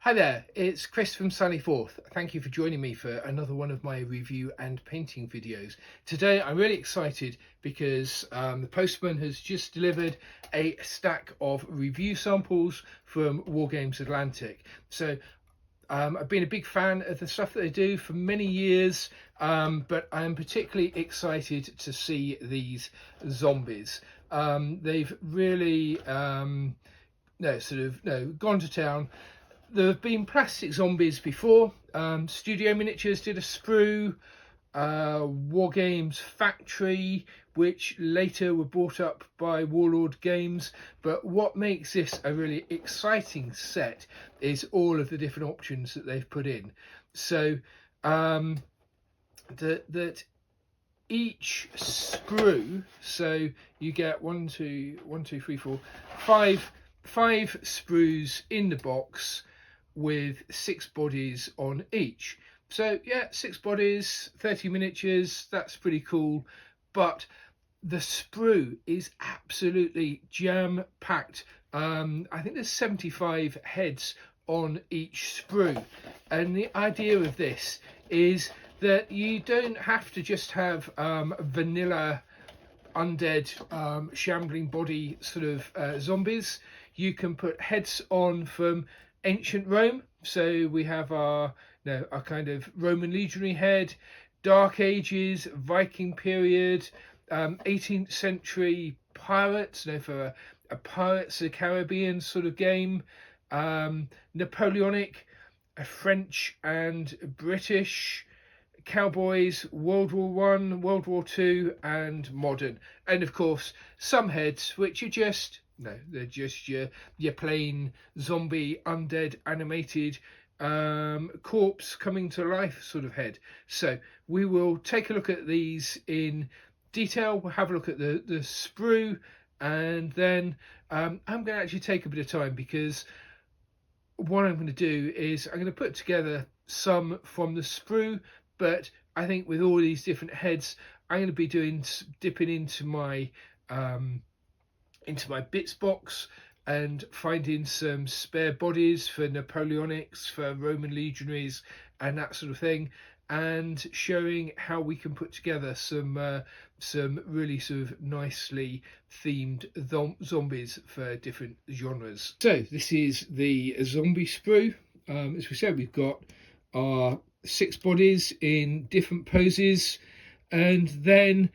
Hi there, it's Chris from Sally Forth. Thank you for joining me for another one of my review and painting videos. Today I'm really excited because the postman has just delivered a stack of review samples from Wargames Atlantic. So I've been a big fan of the stuff that they do for many years, but I'm particularly excited to see these zombies. They've really gone to town. There have been plastic zombies before. Studio Miniatures did a sprue, Wargames Factory, which later were bought up by Warlord Games. But what makes this a really exciting set is all of the different options that they've put in. So that each sprue, so you get five sprues in the box with 6 bodies on each. So yeah, 6 bodies, 30 miniatures, that's pretty cool. But the sprue is absolutely jam-packed. I think there's 75 heads on each sprue. And the idea of this is that you don't have to just have vanilla undead shambling body sort of zombies. You can put heads on from ancient Rome, so we have our kind of Roman legionary head, Dark Ages, Viking period, 18th century pirates, for a Pirates of the Caribbean sort of game, Napoleonic, French and British, cowboys, World War One, World War Two, and modern, and of course some heads which are just they're just your plain zombie undead animated corpse coming to life sort of head. So we will take a look at these in detail. We'll have a look at the sprue, and then I'm going to actually take a bit of time, because what I'm going to do is I'm going to put together some from the sprue, but I think with all these different heads, I'm going to be dipping into my bits box and finding some spare bodies for Napoleonics, for Roman legionaries, and that sort of thing, and showing how we can put together some really sort of nicely themed zombies for different genres. So this is the zombie sprue. As we said, we've got our 6 bodies in different poses, and then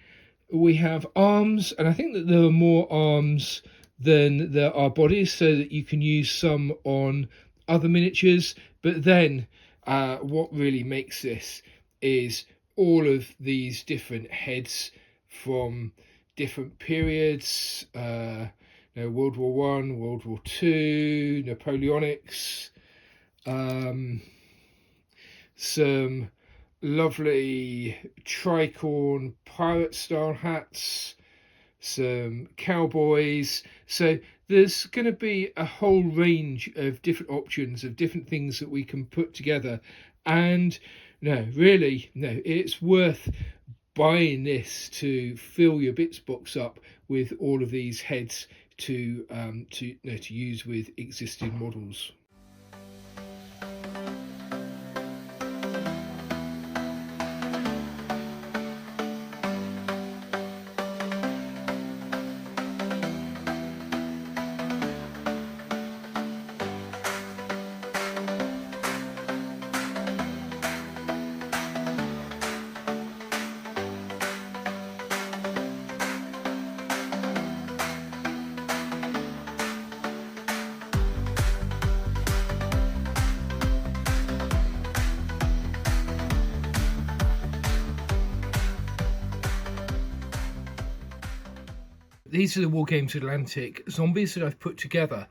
we have arms, and I think that there are more arms than there are bodies, so that you can use some on other miniatures. But then what really makes this is all of these different heads from different periods, World War One, World War Two, Napoleonics, some lovely tricorn pirate style hats, some cowboys. So there's going to be a whole range of different options of different things that we can put together, and it's worth buying this to fill your bits box up with all of these heads to use with existing models. These are the Wargames Atlantic Zombies that I've put together.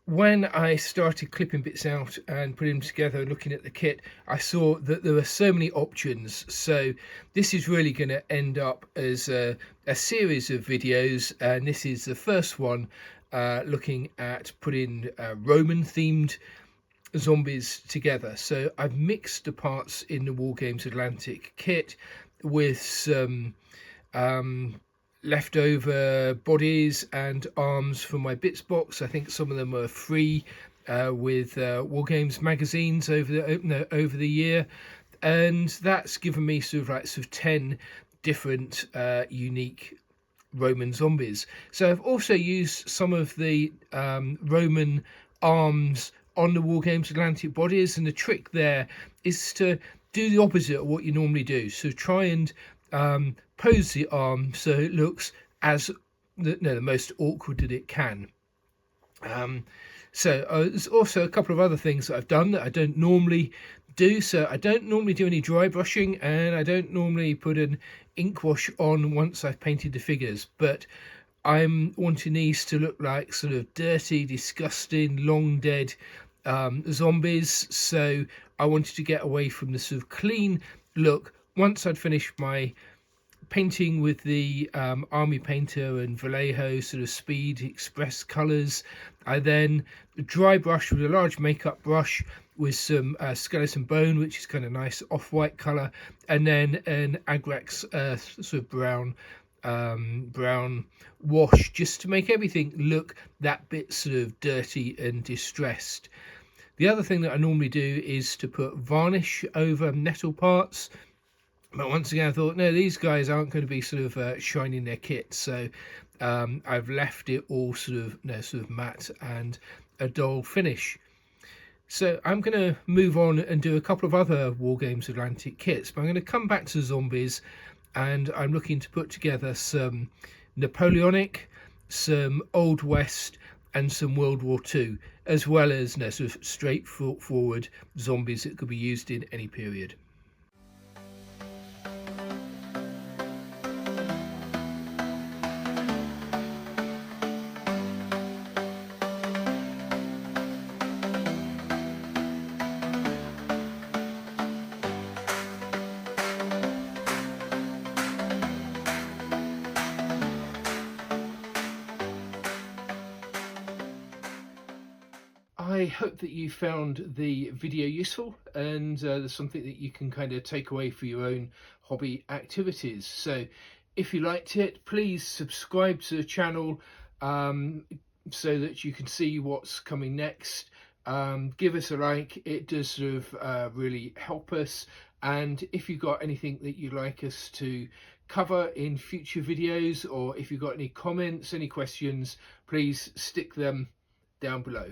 When I started clipping bits out and putting them together, looking at the kit, I saw that there were so many options. So this is really going to end up as a series of videos, and this is the first one looking at putting Roman themed zombies together. So I've mixed the parts in the Wargames Atlantic kit with some leftover bodies and arms from my bits box. I think some of them are free with Wargames magazines over the year, and that's given me sort of 10 different unique Roman zombies. So I've also used some of the Roman arms on the Wargames Atlantic bodies, and the trick there is to do the opposite of what you normally do. So try and pose the arm so it looks as the most awkward that it can. So there's also a couple of other things that I've done that I don't normally do. So I don't normally do any dry brushing, and I don't normally put an ink wash on once I've painted the figures, but I'm wanting these to look like sort of dirty, disgusting, long dead zombies. So I wanted to get away from the sort of clean look. Once I'd finished my painting with the Army Painter and Vallejo sort of Speed Express colours, I then dry brush with a large makeup brush with some skeleton bone, which is kind of nice off-white colour, and then an Agrax sort of brown wash, just to make everything look that bit sort of dirty and distressed. The other thing that I normally do is to put varnish over metal parts, but once again I thought, no, these guys aren't going to be sort of shining their kit, so I've left it all sort of matte and a dull finish. So I'm going to move on and do a couple of other Wargames Atlantic kits, but I'm going to come back to zombies, and I'm looking to put together some Napoleonic, some Old West, and some World War II, as well as sort of straightforward zombies that could be used in any period. I hope that you found the video useful, and there's something that you can kind of take away for your own hobby activities. So if you liked it, please subscribe to the channel so that you can see what's coming next. Give us a like, it does sort of really help us. And if you've got anything that you'd like us to cover in future videos, or if you've got any comments, any questions, please stick them down below.